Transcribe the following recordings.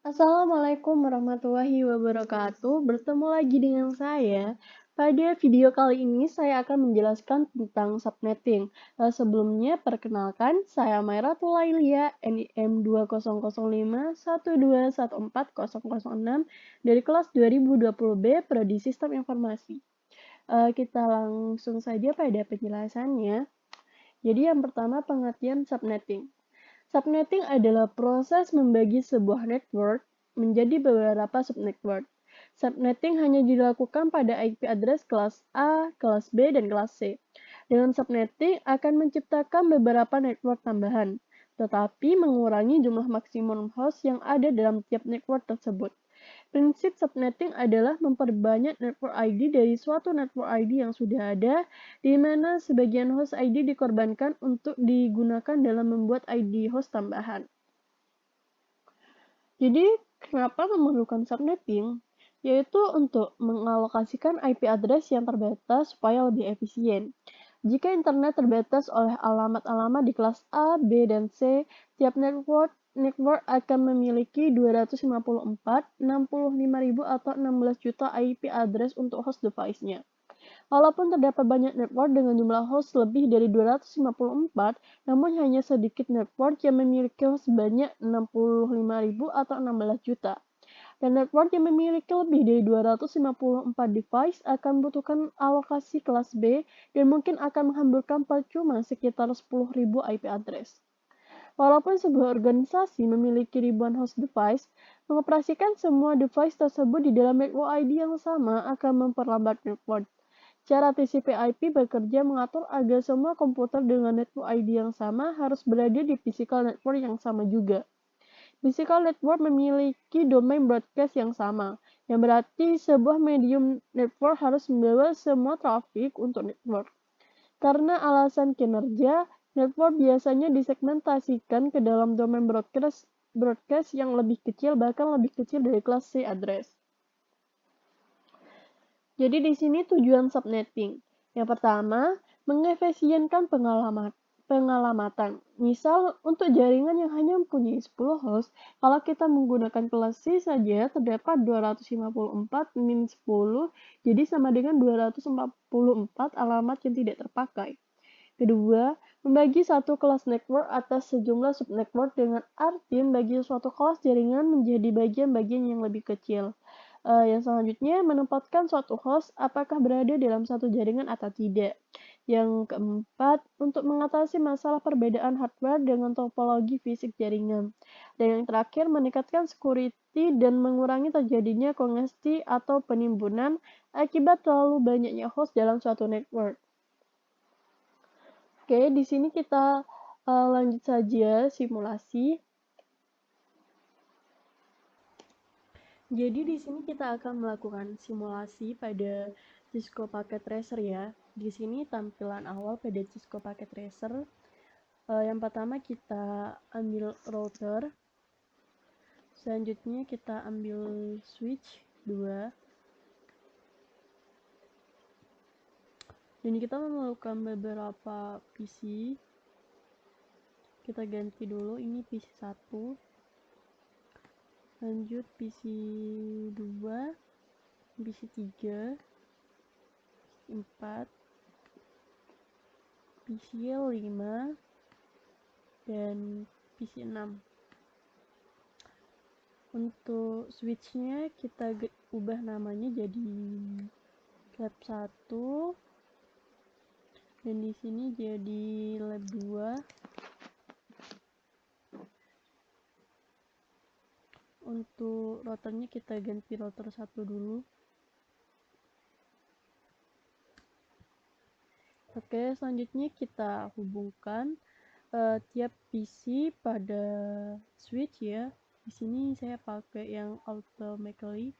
Assalamualaikum warahmatullahi wabarakatuh. Bertemu lagi dengan saya. Pada video kali ini saya akan menjelaskan tentang subnetting. Sebelumnya perkenalkan saya Mairatul Lailia NIM 200512140006 dari kelas 2020B Prodi Sistem Informasi. Kita langsung saja pada penjelasannya. Jadi yang pertama pengertian subnetting. Subnetting adalah proses membagi sebuah network menjadi beberapa subnetwork. Subnetting hanya dilakukan pada IP address kelas A, kelas B, dan kelas C. Dengan subnetting akan menciptakan beberapa network tambahan, tetapi mengurangi jumlah maksimum host yang ada dalam tiap network tersebut. Prinsip subnetting adalah memperbanyak network ID dari suatu network ID yang sudah ada, di mana sebagian host ID dikorbankan untuk digunakan dalam membuat ID host tambahan. Jadi, kenapa memerlukan subnetting? Yaitu untuk mengalokasikan IP address yang terbatas supaya lebih efisien. Jika internet terbatas oleh alamat-alamat di kelas A, B, dan C, tiap network akan memiliki 254, 65.000 atau 16 juta IP address untuk host device-nya. Walaupun terdapat banyak network dengan jumlah host lebih dari 254, namun hanya sedikit network yang memiliki host sebanyak 65.000 atau 16 juta. Dan network yang memiliki lebih dari 254 device akan membutuhkan alokasi kelas B dan mungkin akan menghamburkan percuma sekitar 10.000 IP address. Walaupun sebuah organisasi memiliki ribuan host device, mengoperasikan semua device tersebut di dalam network ID yang sama akan memperlambat network. Cara TCP/IP bekerja mengatur agar semua komputer dengan network ID yang sama harus berada di physical network yang sama juga. Physical network memiliki domain broadcast yang sama, yang berarti sebuah medium network harus membawa semua traffic untuk network. Karena alasan kinerja, network biasanya disegmentasikan ke dalam domain broadcast yang lebih kecil, bahkan lebih kecil dari kelas C address. Jadi di sini tujuan subnetting. Yang pertama, mengefisienkan pengalamatan. Misal, untuk jaringan yang hanya mempunyai 10 host, kalau kita menggunakan kelas C saja, terdapat 254 min 10, jadi sama dengan 244 alamat yang tidak terpakai. Kedua, membagi satu kelas network atas sejumlah subnetwork dengan arti membagi suatu kelas jaringan menjadi bagian-bagian yang lebih kecil. Yang selanjutnya, menempatkan suatu host apakah berada dalam satu jaringan atau tidak. Yang keempat, untuk mengatasi masalah perbedaan hardware dengan topologi fisik jaringan. Dan yang terakhir, meningkatkan security dan mengurangi terjadinya kongesti atau penimbunan akibat terlalu banyaknya host dalam suatu network. Oke, di sini kita lanjut saja simulasi. Jadi di sini kita akan melakukan simulasi pada Cisco Packet Tracer ya. Di sini tampilan awal pada Cisco Packet Tracer. Yang pertama kita ambil router. Selanjutnya kita ambil switch 2. Dan kita memerlukan beberapa PC. Kita ganti dulu, ini PC 1. Lanjut PC 2, PC 3, 4, PC 5, dan PC 6. Untuk switchnya kita ubah namanya jadi lab 1, dan di sini jadi lab 2. Untuk routernya kita ganti router 1 dulu. Oke, selanjutnya kita hubungkan tiap PC pada switch ya. Di sini saya pakai yang automatically.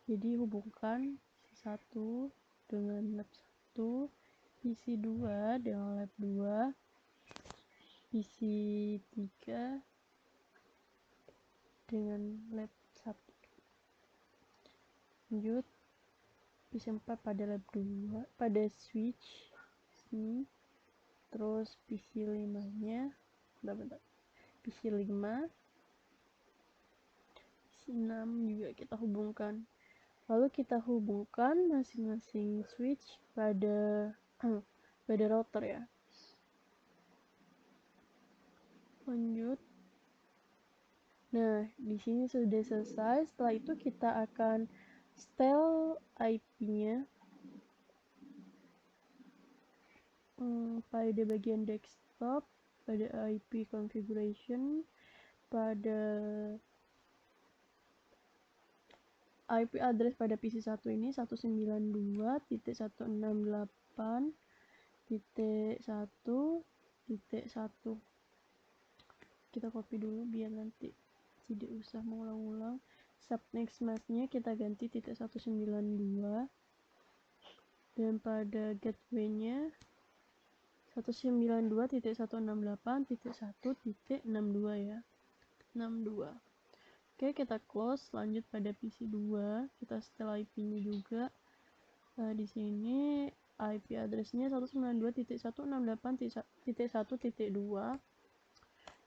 Jadi hubungkan PC 1 dengan lab 1, PC 2 dengan lab 2, PC 3 dengan lab 1. Lanjut PC 4 pada lab 2 pada switch sini. Terus PC 5 nya PC 5 6 juga kita hubungkan. Lalu kita hubungkan masing-masing switch pada pada router ya. Lanjut. Nah, di sini sudah selesai. Setelah itu kita akan setel IP-nya pada bagian desktop, pada IP configuration, pada IP address pada PC1 ini 192.168.1.1. Kita copy dulu biar nanti tidak usah mengulang-ulang. Subnext mask-nya kita ganti .192, dan pada gateway-nya 192.168.1.62 ya. 62. Oke, kita close. Lanjut pada PC2, kita setel IP-nya juga. Di sini IP address-nya 192.168.1.2.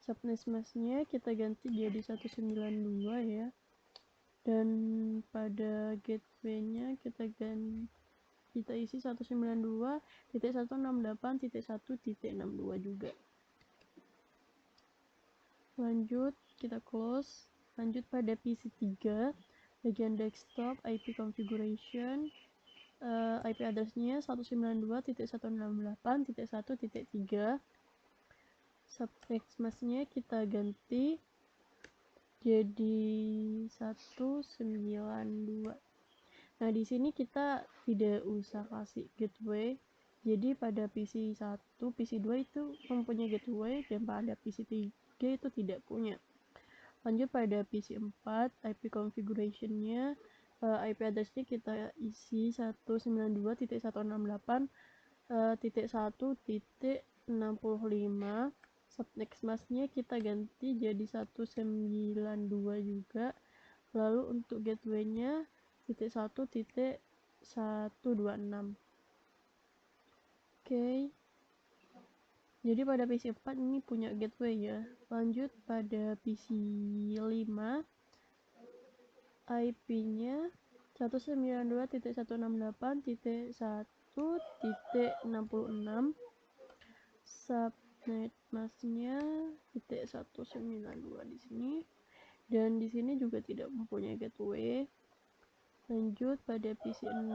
Subnext mask-nya kita ganti jadi 192 ya. Dan pada gateway-nya kita isi 192.168.1.62 juga. Lanjut, kita close. Lanjut pada PC3, bagian desktop, IP configuration, IP address-nya 192.168.1.3. Subnext mask-nya kita ganti jadi 192. Nah, di sini kita tidak usah kasih gateway. Jadi pada PC1, PC2 itu mempunyai gateway, dan pada PC3 itu tidak punya. Lanjut pada PC4, IP configuration-nya, IP address-nya kita isi 192.168.1.65. Subnext mask-nya kita ganti jadi 192 juga. Lalu untuk gateway-nya .1.126. Oke. Jadi pada PC4 ini punya gateway ya. Lanjut pada PC5, IP-nya 192.168.1.66. Subnet mask-nya .192 di sini. Dan di sini juga tidak mempunyai gateway. Lanjut pada PC6,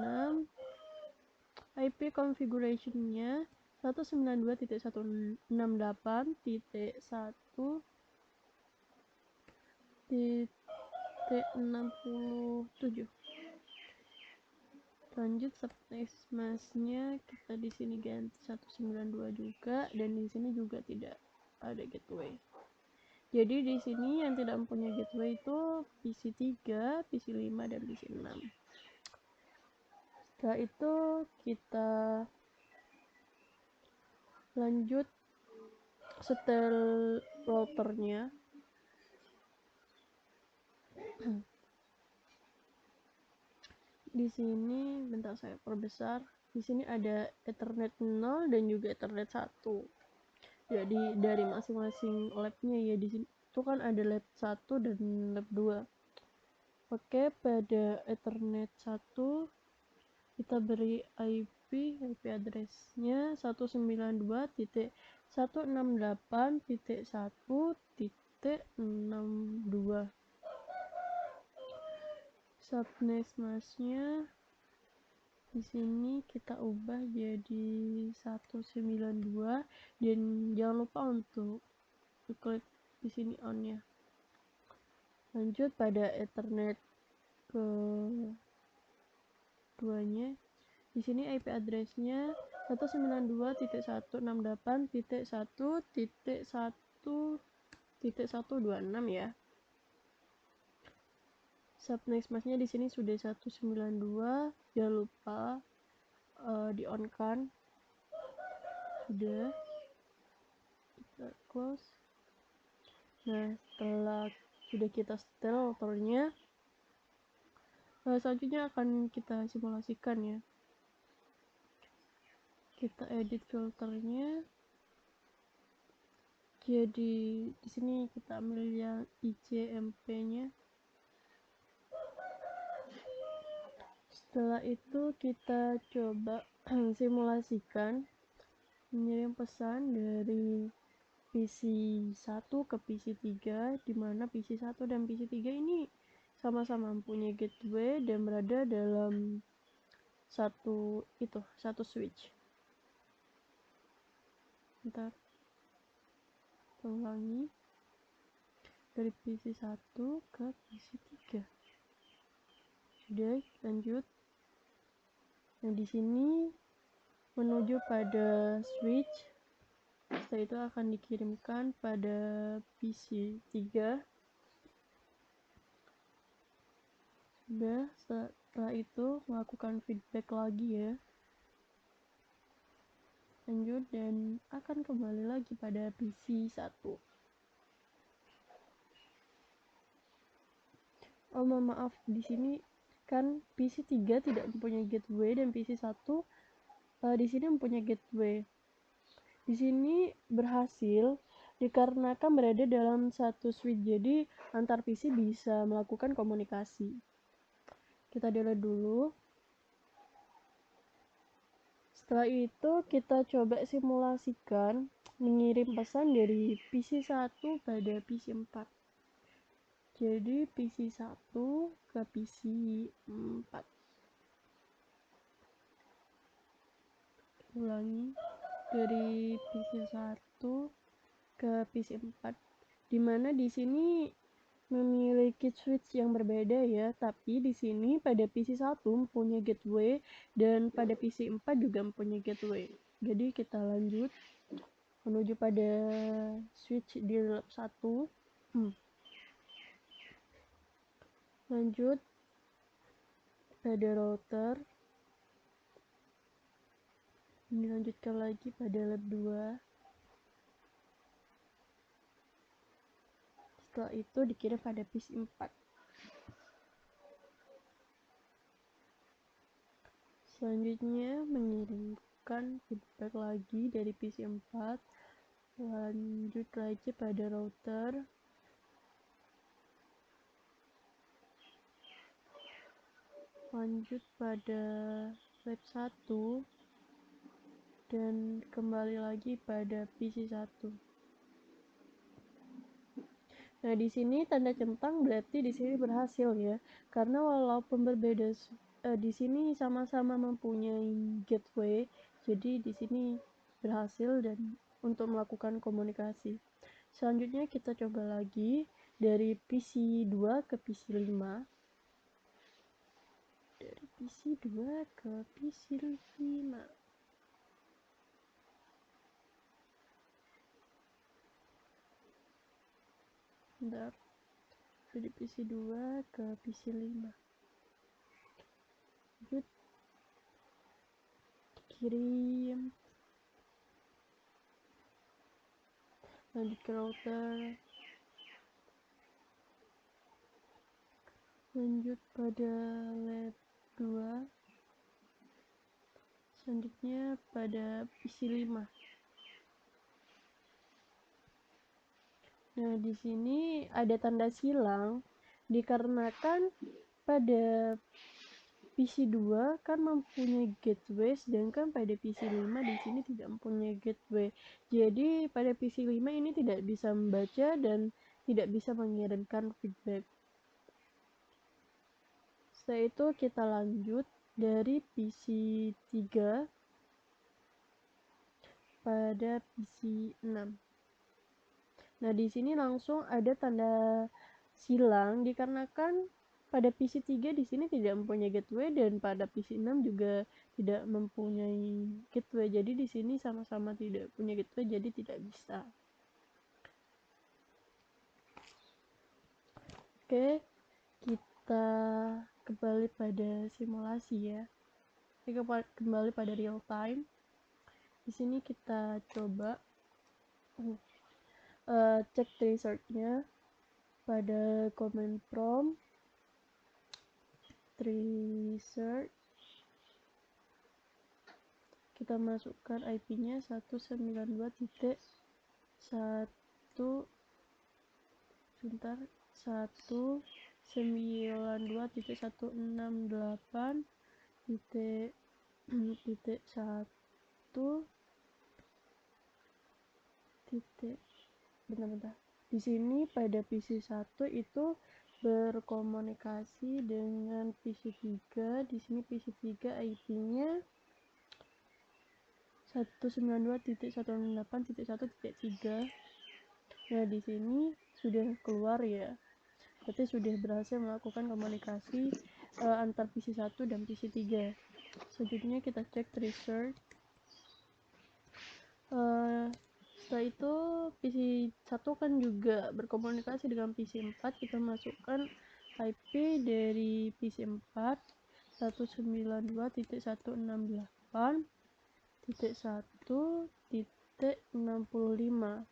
IP configuration-nya 192.168.1.67. Lanjut, subnext mask-nya kita di sini ganti 192 juga, dan di sini juga tidak ada gateway. Jadi di sini yang tidak mempunyai gateway itu PC3, PC5, dan PC6. Setelah itu kita lanjut setel routernya. Di sini bentar saya perbesar. Di sini ada Ethernet 0 dan juga Ethernet 1. Jadi dari masing-masing lab-nya ya, di sini itu kan ada lab 1 dan lab 2. Oke, pada Ethernet 1 kita beri IP address-nya 192.168.1.62. Subnext mask-nya di sini kita ubah jadi 192, dan jangan lupa untuk klik di sini on-nya. Lanjut pada Ethernet ke duanya. Di sini IP address-nya 192.168.1.1.126 ya. Subnext mask-nya di sini sudah 192, jangan lupa di on kan. Sudah, kita close. Nah, setelah sudah kita setel routernya, selanjutnya akan kita simulasikan ya. Kita edit filternya. Jadi di sini kita ambil yang ICMP-nya. Setelah itu kita coba simulasikan mengirim pesan dari PC1 ke PC3, di mana PC1 dan PC3 ini sama-sama mempunyai gateway dan berada dalam satu switch. Ntar ulangi dari PC1 ke PC3. Sudah, lanjut. Nah, di sini menuju pada switch. Setelah itu akan dikirimkan pada PC3. Sudah, setelah itu melakukan feedback lagi ya. Lanjut dan akan kembali lagi pada PC1. Oh, maaf, di sini kan PC3 tidak mempunyai gateway dan PC1 di sini mempunyai gateway. Di sini berhasil dikarenakan berada dalam satu switch, jadi antar PC bisa melakukan komunikasi. Kita delete dulu. Setelah itu kita coba simulasikan mengirim pesan dari PC1 pada PC4. Jadi PC1 ke PC4. Ulangi dari PC1 ke PC4. Dimana di sini memiliki switch yang berbeda ya, tapi di sini pada PC1 mempunyai gateway dan pada PC4 juga mempunyai gateway. Jadi kita lanjut menuju pada switch di lab 1. Lanjut pada router. Dilanjutkan lagi pada lab 2. Setelah itu dikirim pada PC4. Selanjutnya mengirimkan feedback lagi dari PC4. Lanjut lagi pada router. Lanjut pada lab 1 dan kembali lagi pada PC1. Nah, di sini tanda centang berarti di sini berhasil ya. Karena walaupun berbeda di sini sama-sama mempunyai gateway, jadi di sini berhasil dan untuk melakukan komunikasi. Selanjutnya kita coba lagi dari PC2 ke PC5. Dari PC2 ke PC5. Bentar. Dari PC2 ke PC5. Lanjut. Kirim. Lanjut ke router. Lanjut pada lab 2. Selanjutnya pada PC5. Nah, di sini ada tanda silang dikarenakan pada PC2 kan mempunyai gateway, sedangkan pada PC5 di sini tidak mempunyai gateway. Jadi pada PC5 ini tidak bisa membaca dan tidak bisa mengirimkan feedback. Setelah itu kita lanjut dari PC3 pada PC6. Nah, di sini langsung ada tanda silang dikarenakan pada PC3 di sini tidak mempunyai gateway dan pada PC6 juga tidak mempunyai gateway. Jadi di sini sama-sama tidak punya gateway, jadi tidak bisa. Oke, kita kembali pada simulasi ya. Kita kembali pada real time. Di sini kita coba cek tracernya pada command prompt tracer. Kita masukkan IP-nya 192.192.168 titik titik 1 titik bentar. Di sini pada PC1 itu berkomunikasi dengan PC3. Di sini PC3 IP-nya 192.168.1.3. Nah, di sini sudah keluar ya. Berarti sudah berhasil melakukan komunikasi antar PC1 dan PC3. Selanjutnya kita cek tracer. Setelah itu PC1 kan juga berkomunikasi dengan PC4. Kita masukkan IP dari PC4 192.168.1.65.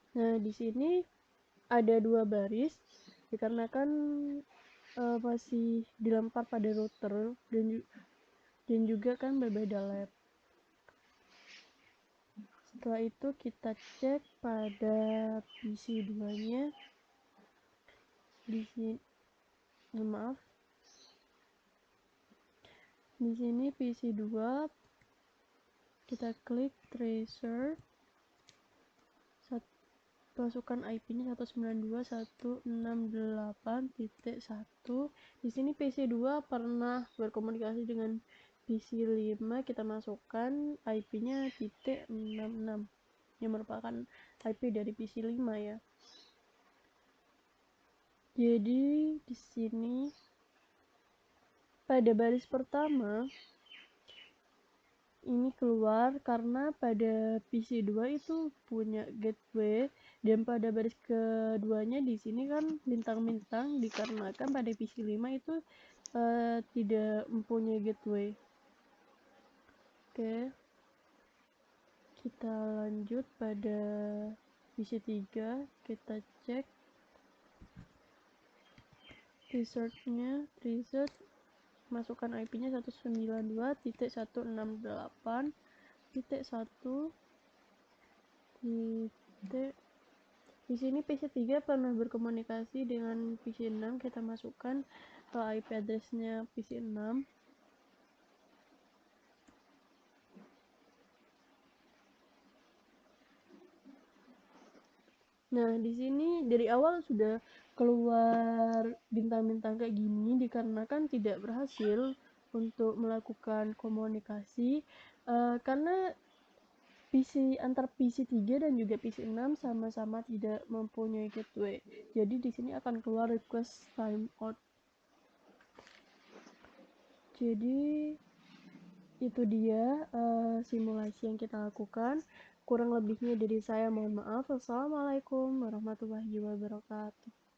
Nah, di sini ada 2 baris dikarenakan masih dilempar pada router dan juga kan berbeda lab. Setelah itu kita cek pada PC2 nya. Di sini di sini PC2 kita klik tracer, masukkan IP-nya 192.168.1. Di sini PC2 pernah berkomunikasi dengan PC5. Kita masukkan IP-nya .66 yang merupakan IP dari PC5 ya. Jadi di sini pada baris pertama ini keluar karena pada PC2 itu punya gateway, dan pada baris keduanya di sini kan bintang-bintang dikarenakan pada PC5 itu tidak mempunyai gateway. Oke, kita lanjut pada PC3. Kita cek research, masukkan IP-nya 192.168.1. Di sini PC3 pernah berkomunikasi dengan PC6. Kita masukkan IP address-nya PC6. Nah, di sini dari awal sudah keluar bintang-bintang kayak gini dikarenakan tidak berhasil untuk melakukan komunikasi karena antar PC3 dan juga PC6 sama-sama tidak mempunyai gateway. Jadi di sini akan keluar request timeout. Jadi itu dia simulasi yang kita lakukan. Kurang lebihnya dari saya mohon maaf. Wassalamualaikum warahmatullahi wabarakatuh.